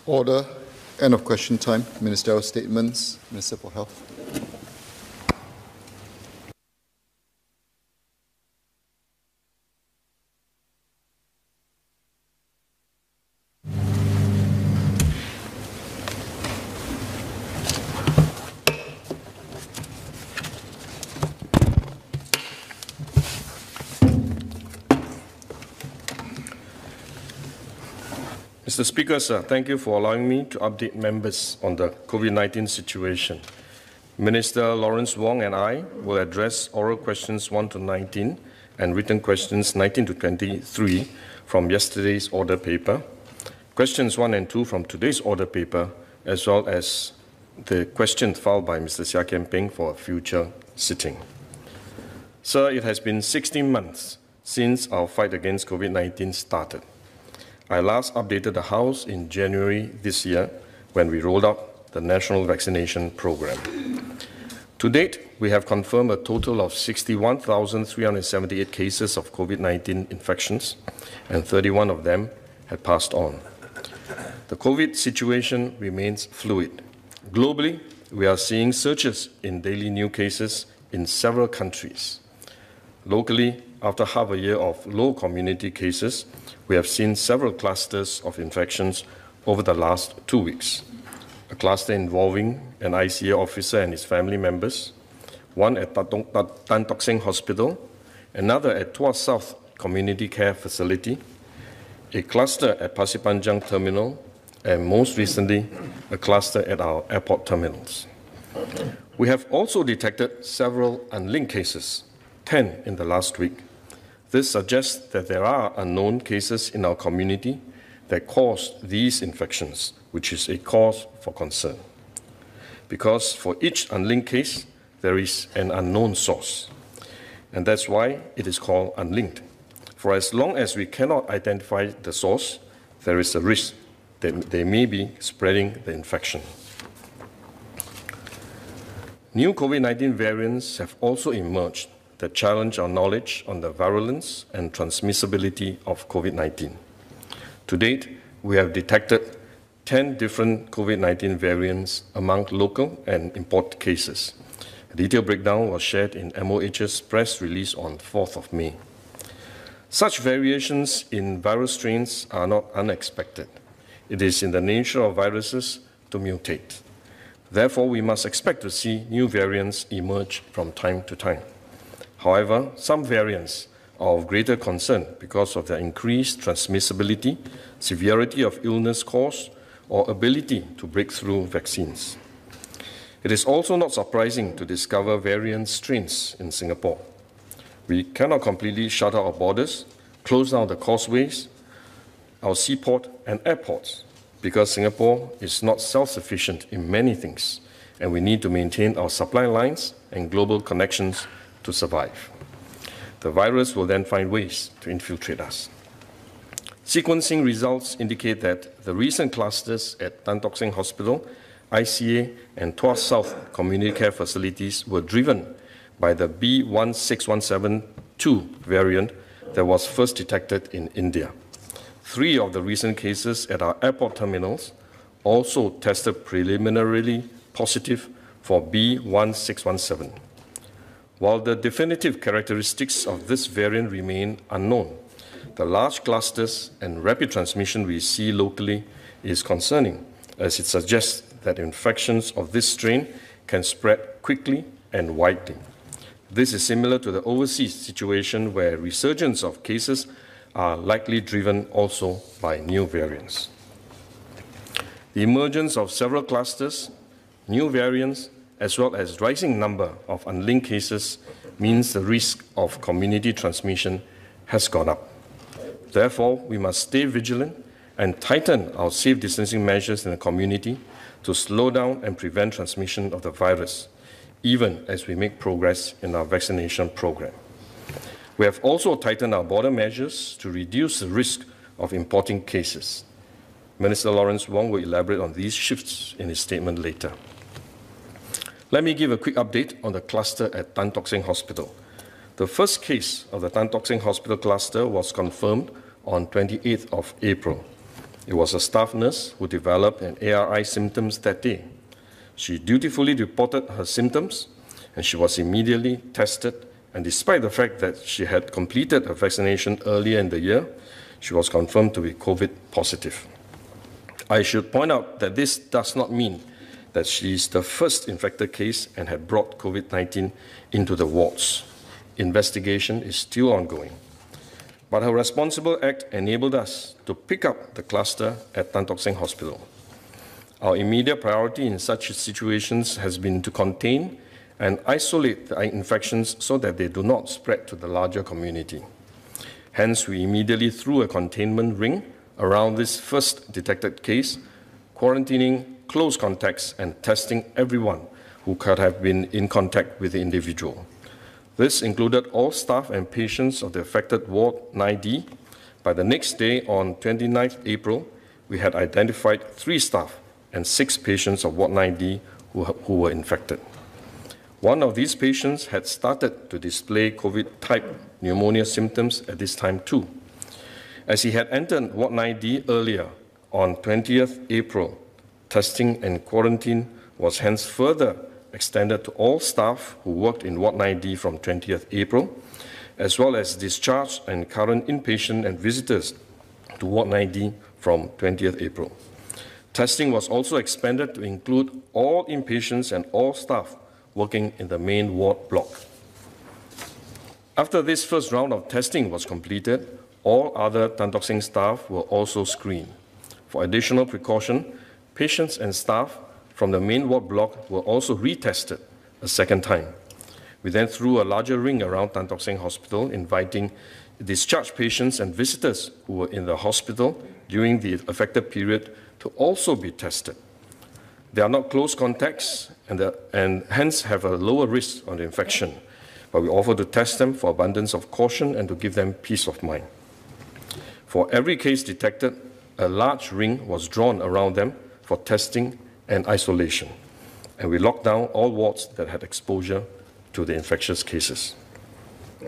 Order. End of question time. Ministerial statements. Minister for Health. Mr. Speaker, sir, thank you for allowing me to update members on the COVID-19 situation. Minister Lawrence Wong and I will address oral questions 1 to 19 and written questions 19 to 23 from yesterday's order paper, questions 1 and 2 from today's order paper, as well as the question filed by Mr. Seah Kian Peng for a future sitting. Sir, it has been 16 months since our fight against COVID-19 started. I last updated the House in January this year when we rolled out the national vaccination program. To date, we have confirmed a total of 61,378 cases of COVID-19 infections, and 31 of them had passed on. The COVID situation remains fluid. Globally, we are seeing surges in daily new cases in several countries. Locally, after half a year of low community cases, we have seen several clusters of infections over the last 2 weeks. A cluster involving an ICA officer and his family members, one at Tan Tock Seng Hospital, another at Tuas South Community Care Facility, a cluster at Pasir Panjang Terminal, and most recently, a cluster at our airport terminals. We have also detected several unlinked cases, 10 in the last week. This suggests that there are unknown cases in our community that caused these infections, which is a cause for concern. Because for each unlinked case, there is an unknown source. And that's why it is called unlinked. For as long as we cannot identify the source, there is a risk that they may be spreading the infection. New COVID-19 variants have also emerged that challenge our knowledge on the virulence and transmissibility of COVID-19. To date, we have detected 10 different COVID-19 variants among local and import cases. A detailed breakdown was shared in MOH's press release on 4th of May. Such variations in virus strains are not unexpected. It is in the nature of viruses to mutate. Therefore, we must expect to see new variants emerge from time to time. However, some variants are of greater concern because of their increased transmissibility, severity of illness caused, or ability to break through vaccines. It is also not surprising to discover variant strains in Singapore. We cannot completely shut out our borders, close down the causeways, our seaport and airports, because Singapore is not self-sufficient in many things, and we need to maintain our supply lines and global connections to survive. The virus will then find ways to infiltrate us. Sequencing results indicate that the recent clusters at Tan Tock Seng Hospital, ICA, and Tuas South Community Care Facilities were driven by the B16172 variant that was first detected in India. 3 of the recent cases at our airport terminals also tested preliminarily positive for B1617. While the definitive characteristics of this variant remain unknown, the large clusters and rapid transmission we see locally is concerning, as it suggests that infections of this strain can spread quickly and widely. This is similar to the overseas situation where resurgence of cases are likely driven also by new variants. The emergence of several clusters, new variants, as well as rising number of unlinked cases means the risk of community transmission has gone up. Therefore, we must stay vigilant and tighten our safe distancing measures in the community to slow down and prevent transmission of the virus, even as we make progress in our vaccination program. We have also tightened our border measures to reduce the risk of importing cases. Minister Lawrence Wong will elaborate on these shifts in his statement later. Let me give a quick update on the cluster at Tan Tock Seng Hospital. The first case of the Tan Tock Seng Hospital cluster was confirmed on 28th of April. It was a staff nurse who developed an ARI symptoms that day. She dutifully reported her symptoms, and she was immediately tested, and despite the fact that she had completed her vaccination earlier in the year, she was confirmed to be COVID positive. I should point out that this does not mean that she is the first infected case and had brought COVID-19 into the wards. Investigation is still ongoing. But her responsible act enabled us to pick up the cluster at Tan Tock Seng Hospital. Our immediate priority in such situations has been to contain and isolate the infections so that they do not spread to the larger community. Hence, we immediately threw a containment ring around this first detected case, quarantining close contacts and testing everyone who could have been in contact with the individual. This included all staff and patients of the affected Ward 9D. By the next day, on 29th April, we had identified 3 staff and 6 patients of Ward 9D who were infected. One of these patients had started to display COVID-type pneumonia symptoms at this time too. As he had entered Ward 9D earlier, on 20th April, testing and quarantine was hence further extended to all staff who worked in Ward 9D from 20th April, as well as discharged and current inpatient and visitors to Ward 9D from 20th April. Testing was also expanded to include all inpatients and all staff working in the main ward block. After this first round of testing was completed, all other Tan Tock Seng staff were also screened. For additional precaution, patients and staff from the main ward block were also retested a second time. We then threw a larger ring around Tan Tock Seng Hospital, inviting discharged patients and visitors who were in the hospital during the affected period to also be tested. They are not close contacts and hence have a lower risk of infection, but we offer to test them for abundance of caution and to give them peace of mind. For every case detected, a large ring was drawn around them for testing and isolation, and we locked down all wards that had exposure to the infectious cases.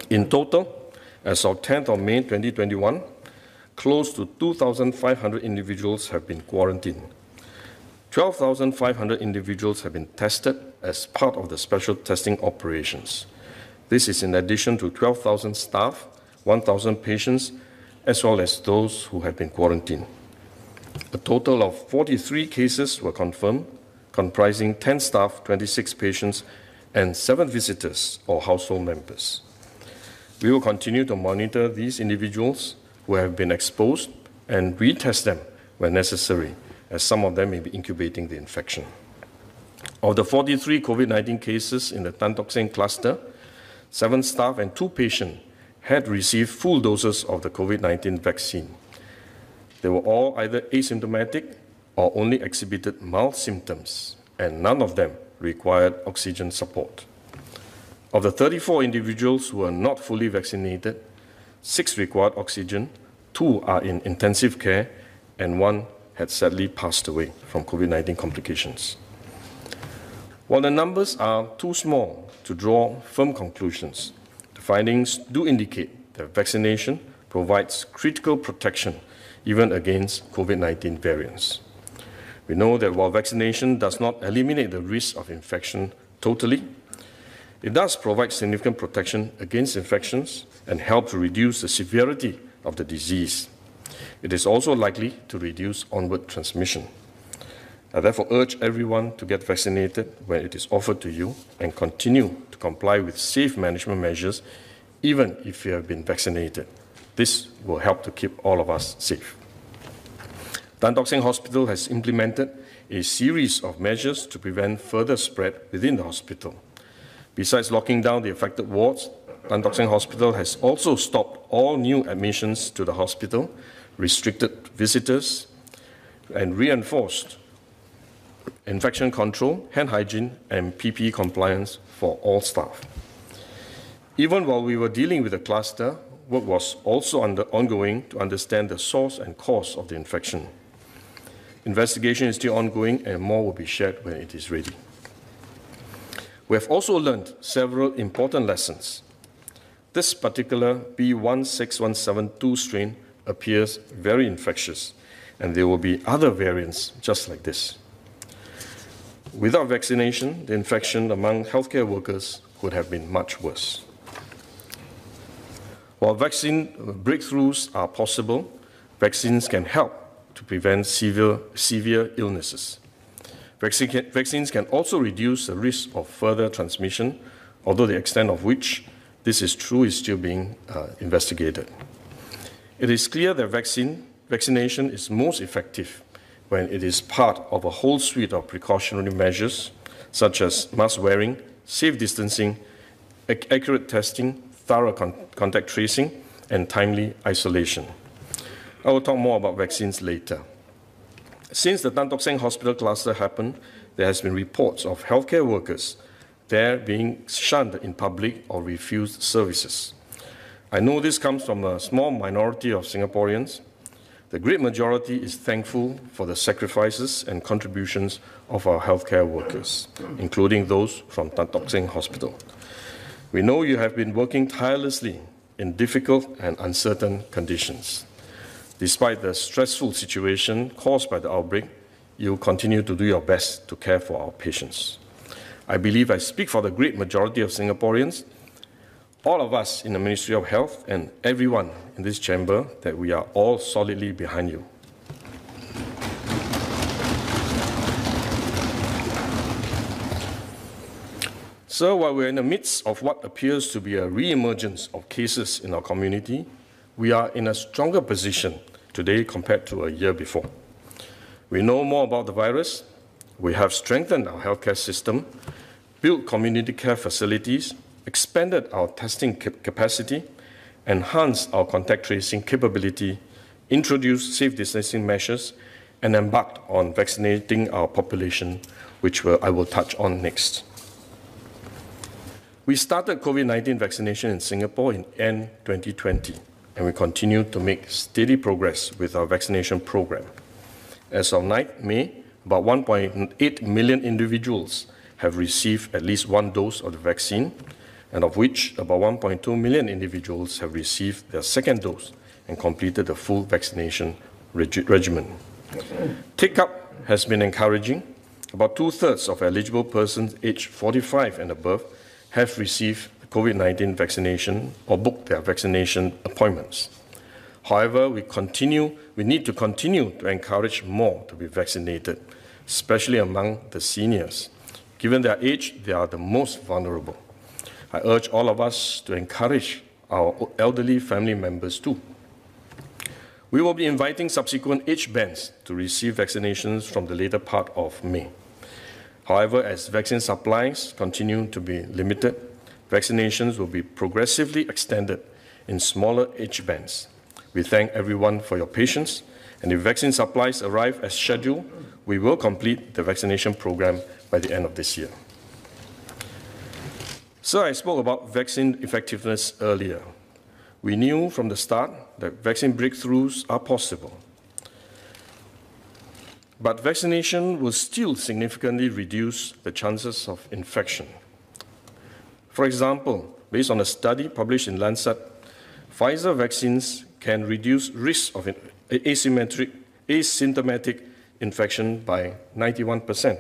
In total, as of 10th of May 2021, close to 2,500 individuals have been quarantined. 12,500 individuals have been tested as part of the special testing operations. This is in addition to 12,000 staff, 1,000 patients, as well as those who have been quarantined. A total of 43 cases were confirmed, comprising 10 staff, 26 patients, and 7 visitors or household members. We will continue to monitor these individuals who have been exposed and retest them when necessary, as some of them may be incubating the infection. Of the 43 COVID-19 cases in the Tan Tock Seng cluster, 7 staff and 2 patients had received full doses of the COVID-19 vaccine. They were all either asymptomatic or only exhibited mild symptoms, and none of them required oxygen support. Of the 34 individuals who were not fully vaccinated, 6 required oxygen, 2 are in intensive care, and 1 had sadly passed away from COVID-19 complications. While the numbers are too small to draw firm conclusions, the findings do indicate that vaccination provides critical protection even against COVID-19 variants. We know that while vaccination does not eliminate the risk of infection totally, it does provide significant protection against infections and help to reduce the severity of the disease. It is also likely to reduce onward transmission. I therefore urge everyone to get vaccinated when it is offered to you and continue to comply with safe management measures even if you have been vaccinated. This will help to keep all of us safe. Tan Tock Seng Hospital has implemented a series of measures to prevent further spread within the hospital. Besides locking down the affected wards, Tan Tock Seng Hospital has also stopped all new admissions to the hospital, restricted visitors, and reinforced infection control, hand hygiene, and PPE compliance for all staff. Even while we were dealing with the cluster, work was also ongoing to understand the source and cause of the infection. Investigation is still ongoing and more will be shared when it is ready. We have also learned several important lessons. This particular B16172 strain appears very infectious and there will be other variants just like this. Without vaccination, the infection among healthcare workers would have been much worse. While vaccine breakthroughs are possible, vaccines can help to prevent severe illnesses. Vaccines can also reduce the risk of further transmission, although the extent of which this is true is still being investigated. It is clear that vaccination is most effective when it is part of a whole suite of precautionary measures, such as mask wearing, safe distancing, accurate testing, thorough contact tracing, and timely isolation. I will talk more about vaccines later. Since the Tan Tock Seng Hospital cluster happened, there has been reports of healthcare workers there being shunned in public or refused services. I know this comes from a small minority of Singaporeans. The great majority is thankful for the sacrifices and contributions of our healthcare workers, including those from Tan Tock Seng Hospital. We know you have been working tirelessly in difficult and uncertain conditions. Despite the stressful situation caused by the outbreak, you continue to do your best to care for our patients. I believe I speak for the great majority of Singaporeans, all of us in the Ministry of Health and everyone in this chamber, that we are all solidly behind you. So while we're in the midst of what appears to be a re-emergence of cases in our community, we are in a stronger position today compared to a year before. We know more about the virus. We have strengthened our healthcare system, built community care facilities, expanded our testing capacity, enhanced our contact tracing capability, introduced safe distancing measures, and embarked on vaccinating our population, which I will touch on next. We started COVID-19 vaccination in Singapore in end 2020, and we continue to make steady progress with our vaccination program. As of May, about 1.8 million individuals have received at least one dose of the vaccine, and of which about 1.2 million individuals have received their second dose and completed the full vaccination regimen. Take-up has been encouraging. About two-thirds of eligible persons aged 45 and above have received COVID-19 vaccination or booked their vaccination appointments. However, we need to continue to encourage more to be vaccinated, especially among the seniors. Given their age, they are the most vulnerable. I urge all of us to encourage our elderly family members too. We will be inviting subsequent age bands to receive vaccinations from the later part of May. However, as vaccine supplies continue to be limited, vaccinations will be progressively extended in smaller age bands. We thank everyone for your patience, and if vaccine supplies arrive as scheduled, we will complete the vaccination program by the end of this year. So I spoke about vaccine effectiveness earlier. We knew from the start that vaccine breakthroughs are possible. But vaccination will still significantly reduce the chances of infection. For example, based on a study published in Lancet, Pfizer vaccines can reduce risk of asymptomatic infection by 91%.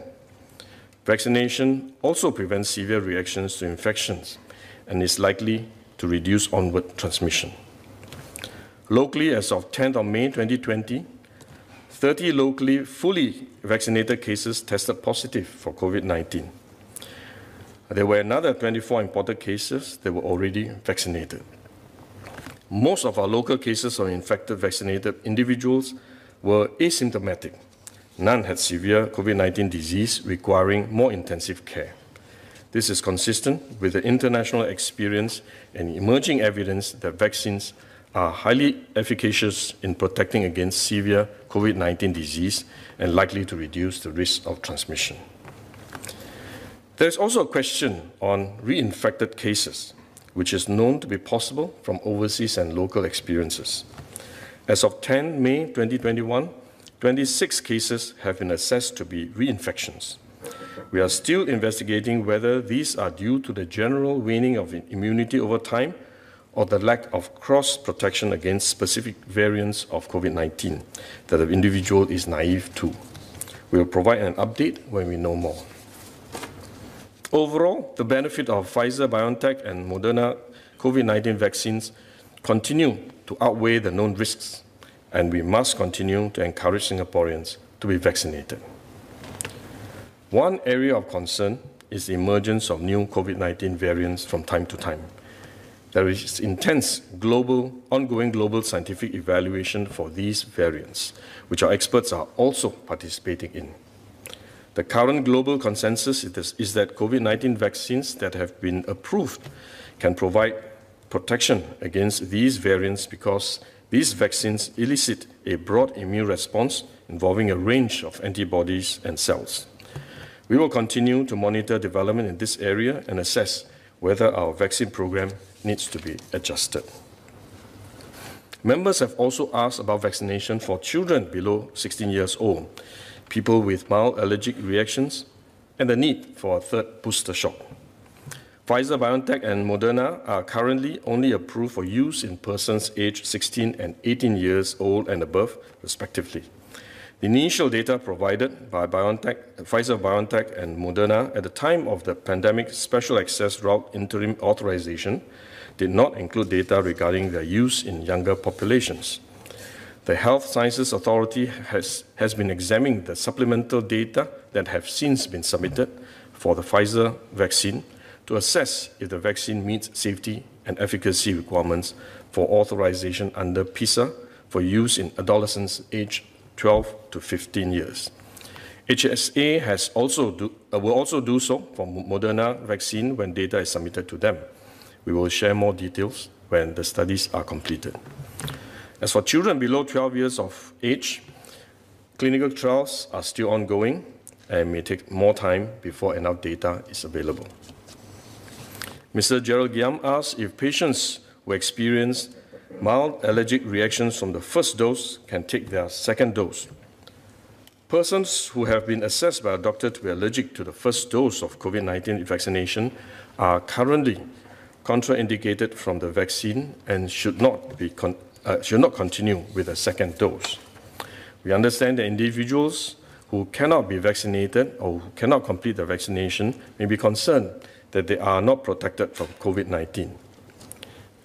Vaccination also prevents severe reactions to infections and is likely to reduce onward transmission. Locally, as of 10th of May 2020, 30 locally fully vaccinated cases tested positive for COVID-19. There were another 24 imported cases that were already vaccinated. Most of our local cases of infected vaccinated individuals were asymptomatic. None had severe COVID-19 disease requiring more intensive care. This is consistent with the international experience and emerging evidence that vaccines are highly efficacious in protecting against severe COVID-19 disease and likely to reduce the risk of transmission. There is also a question on reinfected cases, which is known to be possible from overseas and local experiences. As of 10 May 2021, 26 cases have been assessed to be reinfections. We are still investigating whether these are due to the general waning of immunity over time or the lack of cross-protection against specific variants of COVID-19 that the individual is naive to. We will provide an update when we know more. Overall, the benefit of Pfizer, BioNTech, and Moderna COVID-19 vaccines continue to outweigh the known risks, and we must continue to encourage Singaporeans to be vaccinated. One area of concern is the emergence of new COVID-19 variants from time to time. There is intense ongoing global scientific evaluation for these variants, which our experts are also participating in. The current global consensus is that COVID-19 vaccines that have been approved can provide protection against these variants because these vaccines elicit a broad immune response involving a range of antibodies and cells. We will continue to monitor development in this area and assess whether our vaccine program needs to be adjusted. Members have also asked about vaccination for children below 16 years old, people with mild allergic reactions, and the need for a third booster shot. Pfizer, BioNTech, and Moderna are currently only approved for use in persons aged 16 and 18 years old and above, respectively. The initial data provided by Pfizer, BioNTech, and Moderna at the time of the pandemic special access route interim authorization did not include data regarding their use in younger populations. The Health Sciences Authority has been examining the supplemental data that have since been submitted for the Pfizer vaccine to assess if the vaccine meets safety and efficacy requirements for authorization under PISA for use in adolescents aged 12 to 15 years. HSA will also do so for Moderna vaccine when data is submitted to them. We will share more details when the studies are completed. As for children below 12 years of age, clinical trials are still ongoing and may take more time before enough data is available. Mr. Gerald Giam asked if patients who experience mild allergic reactions from the first dose can take their second dose. Persons who have been assessed by a doctor to be allergic to the first dose of COVID-19 vaccination are currently contraindicated from the vaccine and should not continue with a second dose. We understand that individuals who cannot be vaccinated or who cannot complete the vaccination may be concerned that they are not protected from COVID-19.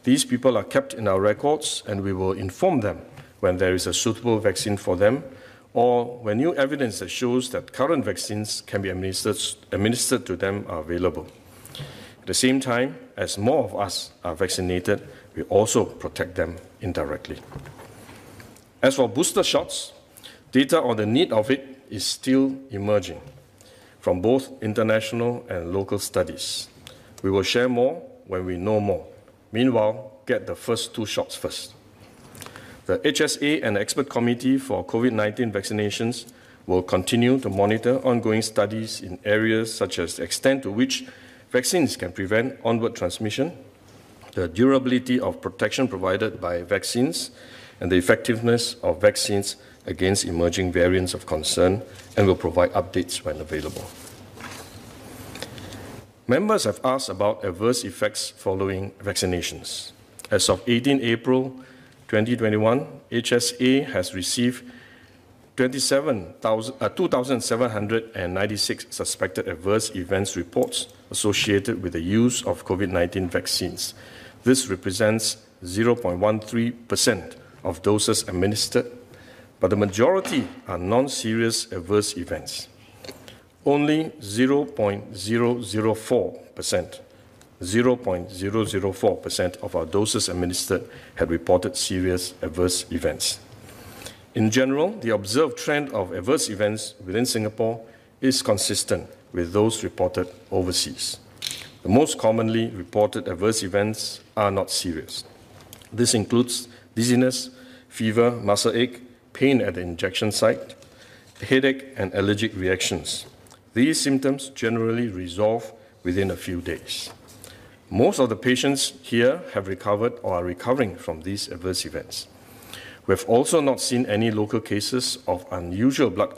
These people are kept in our records, and we will inform them when there is a suitable vaccine for them or when new evidence that shows that current vaccines can be administered to them are available. At the same time, as more of us are vaccinated, we also protect them indirectly. As for booster shots, data on the need of it is still emerging from both international and local studies. We will share more when we know more. Meanwhile, get the first 2 shots first. The HSA and Expert Committee for COVID-19 vaccinations will continue to monitor ongoing studies in areas such as the extent to which vaccines can prevent onward transmission, the durability of protection provided by vaccines, and the effectiveness of vaccines against emerging variants of concern, and will provide updates when available. Members have asked about adverse effects following vaccinations. As of 18 April 2021, HSA has received 2,796 suspected adverse events reports associated with the use of COVID-19 vaccines. This represents 0.13% of doses administered, but the majority are non-serious adverse events. Only 0.004% of our doses administered had reported serious adverse events. In general, the observed trend of adverse events within Singapore is consistent with those reported overseas. The most commonly reported adverse events are not serious. This includes dizziness, fever, muscle ache, pain at the injection site, headache, and allergic reactions. These symptoms generally resolve within a few days. Most of the patients here have recovered or are recovering from these adverse events. We have also not seen any local cases of unusual blood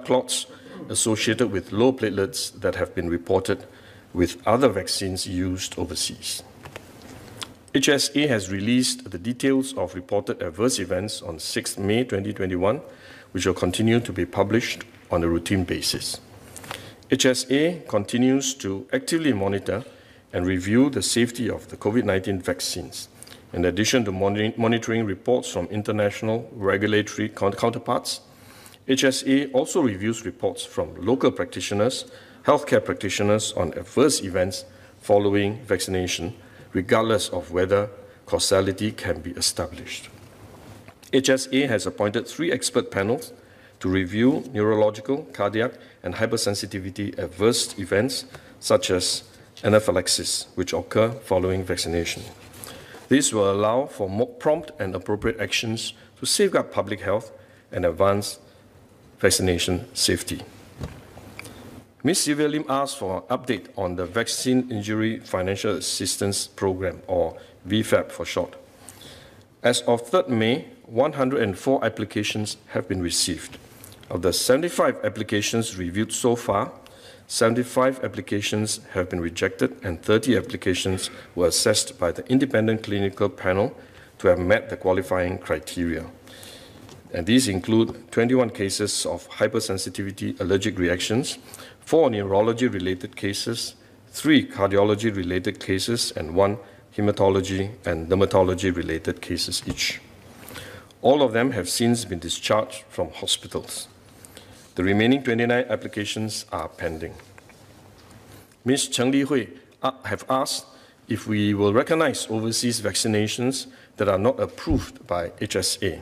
clots associated with low platelets that have been reported with other vaccines used overseas. HSA has released the details of reported adverse events on 6 May 2021, which will continue to be published on a routine basis. HSA continues to actively monitor and review the safety of the COVID-19 vaccines. In addition to monitoring reports from international regulatory counterparts, HSA also reviews reports from local practitioners, healthcare practitioners on adverse events following vaccination, regardless of whether causality can be established. HSA has appointed 3 expert panels to review neurological, cardiac, and hypersensitivity adverse events such as anaphylaxis, which occur following vaccination. This will allow for more prompt and appropriate actions to safeguard public health and advance vaccination safety. Ms. Sylvia Lim asked for an update on the Vaccine Injury Financial Assistance Program, or VFAP for short. As of 3rd May, 104 applications have been received. Of the 75 applications reviewed so far, 75 applications have been rejected and 30 applications were assessed by the independent clinical panel to have met the qualifying criteria. And these include 21 cases of hypersensitivity allergic reactions, 4 neurology-related cases, 3 cardiology-related cases, and 1 hematology and dermatology-related cases each. All of them have since been discharged from hospitals. The remaining 29 applications are pending. Ms. Cheng Li Hui have asked if we will recognize overseas vaccinations that are not approved by HSA.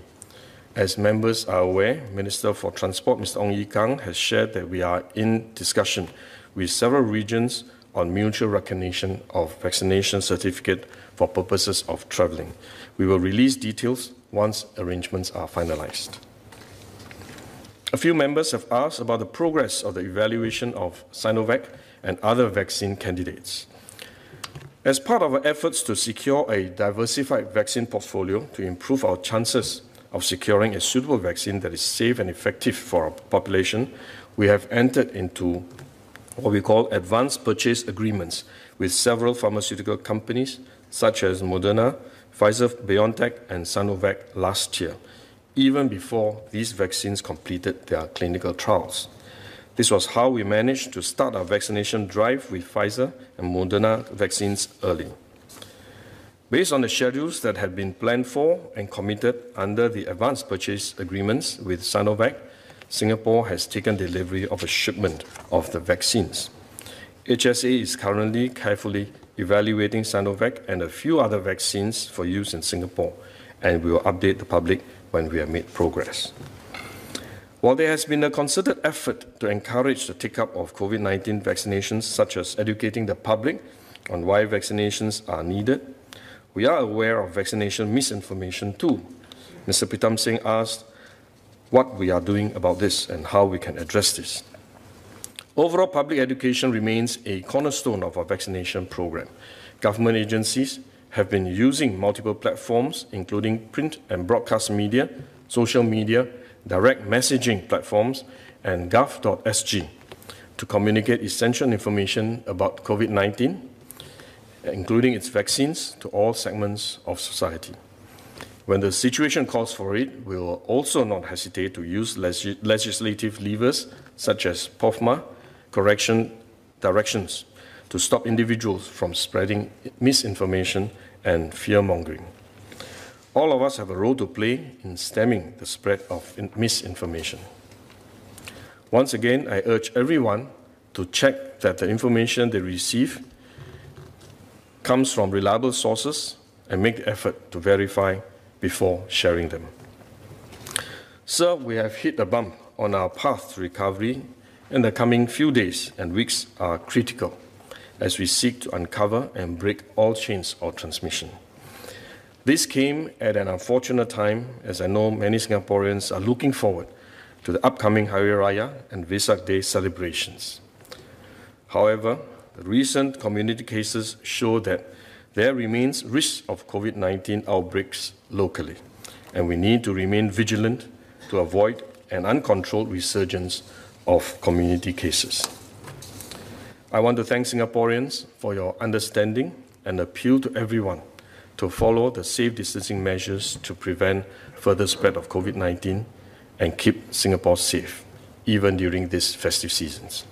As members are aware, Minister for Transport, Mr. Ong Ye Kung, has shared that we are in discussion with several regions on mutual recognition of vaccination certificate for purposes of travelling. We will release details once arrangements are finalized. A few members have asked about the progress of the evaluation of Sinovac and other vaccine candidates. As part of our efforts to secure a diversified vaccine portfolio to improve our chances of securing a suitable vaccine that is safe and effective for our population, we have entered into what we call advanced purchase agreements with several pharmaceutical companies such as Moderna, Pfizer-BioNTech, and Sinovac last year, even before these vaccines completed their clinical trials. This was how we managed to start our vaccination drive with Pfizer and Moderna vaccines early. Based on the schedules that had been planned for and committed under the advanced purchase agreements with Sinovac, Singapore has taken delivery of a shipment of the vaccines. HSA is currently carefully evaluating Sinovac and a few other vaccines for use in Singapore, and we will update the public when we have made progress. While there has been a concerted effort to encourage the take-up of COVID-19 vaccinations, such as educating the public on why vaccinations are needed, we are aware of vaccination misinformation too. Mr. Pritam Singh asked what we are doing about this and how we can address this. Overall, public education remains a cornerstone of our vaccination program. Government agencies have been using multiple platforms, including print and broadcast media, social media, direct messaging platforms, and gov.sg to communicate essential information about COVID-19, including its vaccines, to all segments of society. When the situation calls for it, we will also not hesitate to use legislative levers such as POFMA, correction directions, to stop individuals from spreading misinformation and fear-mongering. All of us have a role to play in stemming the spread of misinformation. Once again, I urge everyone to check that the information they receive comes from reliable sources and make the effort to verify before sharing them. Sir, we have hit a bump on our path to recovery, and the coming few days and weeks are critical as we seek to uncover and break all chains of transmission. This came at an unfortunate time, as I know many Singaporeans are looking forward to the upcoming Hari Raya and Vesak Day celebrations. However, the recent community cases show that there remains risk of COVID-19 outbreaks locally, and we need to remain vigilant to avoid an uncontrolled resurgence of community cases. I want to thank Singaporeans for your understanding and appeal to everyone to follow the safe distancing measures to prevent further spread of COVID-19 and keep Singapore safe, even during these festive seasons.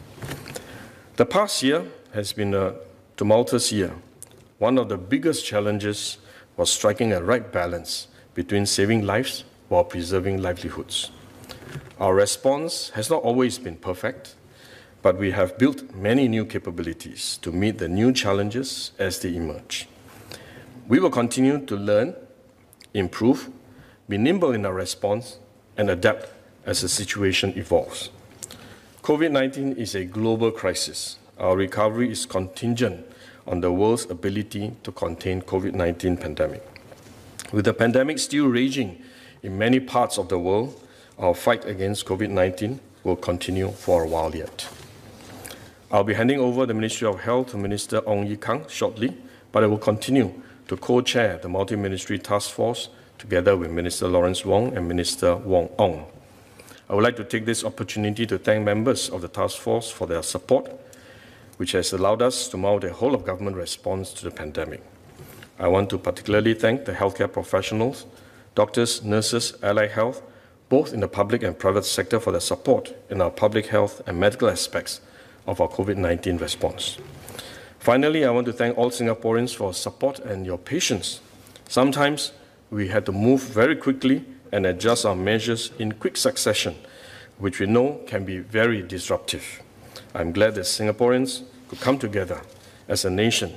The past year has been a tumultuous year. One of the biggest challenges was striking a right balance between saving lives while preserving livelihoods. Our response has not always been perfect, but we have built many new capabilities to meet the new challenges as they emerge. We will continue to learn, improve, be nimble in our response, and adapt as the situation evolves. COVID-19 is a global crisis. Our recovery is contingent on the world's ability to contain COVID-19 pandemic. With the pandemic still raging in many parts of the world, our fight against COVID-19 will continue for a while yet. I'll be handing over the Ministry of Health to Minister Ong Ye Kung shortly, but I will continue to co-chair the Multi-Ministry Task Force together with Minister Lawrence Wong and Minister Wong Ong. I would like to take this opportunity to thank members of the task force for their support, which has allowed us to mount a whole-of-government response to the pandemic. I want to particularly thank the healthcare professionals, doctors, nurses, allied health, both in the public and private sector, for their support in our public health and medical aspects of our COVID-19 response. Finally, I want to thank all Singaporeans for support and your patience. Sometimes we had to move very quickly and adjust our measures in quick succession, which we know can be very disruptive. I'm glad that Singaporeans could come together as a nation,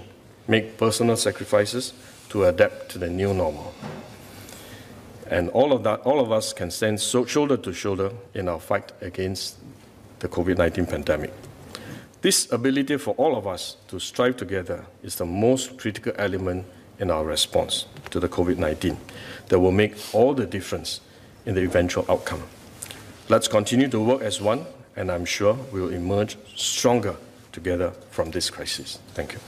make personal sacrifices to adapt to the new normal. And all of us can stand shoulder to shoulder in our fight against the COVID-19 pandemic. This ability for all of us to strive together is the most critical element in our response to the COVID-19 that will make all the difference in the eventual outcome. Let's continue to work as one, and I'm sure we will emerge stronger together from this crisis. Thank you.